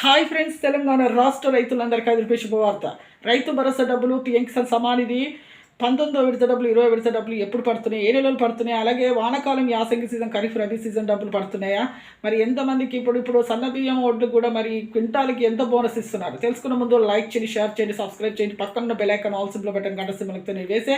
Hi friends, Telangana రాష్ట్ర రైతులందరికీ ఎదురుపే శుభవార్త. రైతు భరోసా డబ్బులు, పిఎం కిసాన్ సమాన్ నిధి 19వ విడత డబ్బులు, 20వ విడత డబ్బులు ఎప్పుడు పడుతున్నాయి, ఏ నెలలు పడుతున్నాయి, అలాగే వానాకాలం యాసంగి సీజన్, ఖరీఫ్ రబీ సీజన్ డబ్బులు పడుతున్నాయా, మరి ఎంతమందికి ఇప్పుడు సన్న బియ్యం ఒడ్లు కూడా మరి క్వింటాల్కి ఎంత బోనస్ ఇస్తున్నారు తెలుసుకున్న ముందు లైక్ చేయండి, షేర్ చేయండి, సబ్స్క్రైబ్ చేయండి, పక్కన bell icon all symbol button గంట సింబల్తో నేను వేసే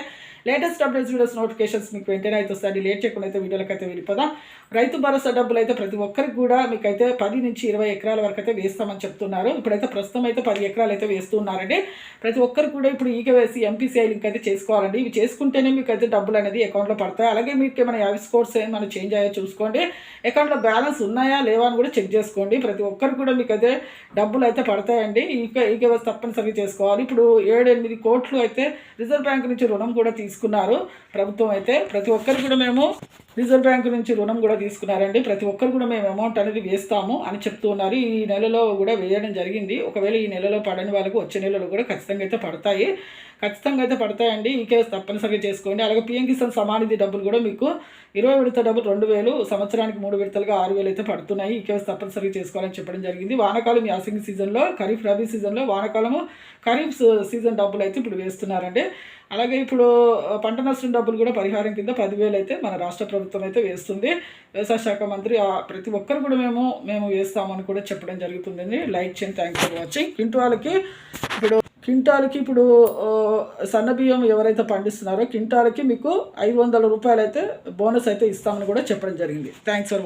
లేటెస్ట్ అప్డేట్స్ వీడియోస్ నోటిఫికేషన్స్ మీకు వెంటనే అయితే వస్తాయి. లేట్ చేయకుండా అయితే వీడియోలకు అయితే వెళ్ళిపోదాం. రైతు భరోసా డబ్బులు అయితే ప్రతి ఒక్కరికి కూడా మీకైతే 10 నుంచి 20 ఎకరాల వరకు అయితే వేస్తామని చెప్తున్నారు. ఇప్పుడైతే ప్రస్తుతం అయితే 10 ఎకరాలు అయితే వేస్తున్నారండి. ప్రతి ఒక్కరికి కూడా ఇప్పుడు ఈకేవైసీ ఎంపీసీఐ లింక్ అయితే చేసుకోవాలండి. ఇవి చేసుకుంటేనే మీకు అయితే డబ్బులు అనేది అకౌంట్లో పడతాయి. అలాగే మీకు ఏమైనా యావి స్కోర్స్ ఏమైనా చేంజ్ అయ్యో చూసుకోండి. అకౌంట్లో బ్యాలెన్స్ ఉన్నాయా లేవా అని కూడా చెక్ చేసుకోండి. ప్రతి ఒక్కరికి కూడా మీకు అయితే డబ్బులు అయితే పడతాయండి. ఈకేవైసీ తప్పనిసరిగా చేసుకోవాలి. ఇప్పుడు 7-8 కోట్లు అయితే రిజర్వ్ బ్యాంక్ నుంచి రుణం కూడా తీసుకున్నారు ప్రభుత్వం. అయితే ప్రతి ఒక్కరికి కూడా మేము రిజర్వ్ బ్యాంక్ నుంచి రుణం కూడా తీసుకున్నారండి. ప్రతి ఒక్కరు కూడా మేము అమౌంట్ అనేది వేస్తాము అని చెప్తూ ఉన్నారు. ఈ నెలలో కూడా వేయడం జరిగింది. ఒకవేళ ఈ నెలలో పడని వాళ్ళకు వచ్చే నెలలో కూడా ఖచ్చితంగా అయితే పడతాయి. పడతాయండి. ఈ కేసు తప్పనిసరిగా చేసుకోండి. అలాగే పిఎం కిసాన్ సమాన్ నిధి డబ్బులు కూడా మీకు 20 విడత డబ్బులు 2,000, సంవత్సరానికి 3 విడతలుగా 6,000 అయితే పడుతున్నాయి. ఈ కేసు తప్పనిసరిగా చేసుకోవాలని చెప్పడం జరిగింది. వానాకాలం యాసంగి సీజన్లో, ఖరీఫ్ రబీ సీజన్లో, వానాకాలము ఖరీఫ్ సీజన్ డబ్బులు అయితే ఇప్పుడు వేస్తున్నారండి. అలాగే ఇప్పుడు పంట నష్టం డబ్బులు కూడా పరిహారం కింద 10,000 అయితే మన రాష్ట్ర ప్రభుత్వం అయితే వేస్తుంది. వ్యవసాయ శాఖ మంత్రి ప్రతి ఒక్కరు కూడా మేము వేస్తామని కూడా చెప్పడం జరుగుతుందండి. లైక్ చేయండి. Thanks for watching. క్వింటాల్కి ఇప్పుడు సన్నబియ్యం ఎవరైతే పండిస్తున్నారో క్వింటాల్కి మీకు 500 రూపాయలు అయితే బోనస్ అయితే ఇస్తామని కూడా చెప్పడం జరిగింది. Thanks for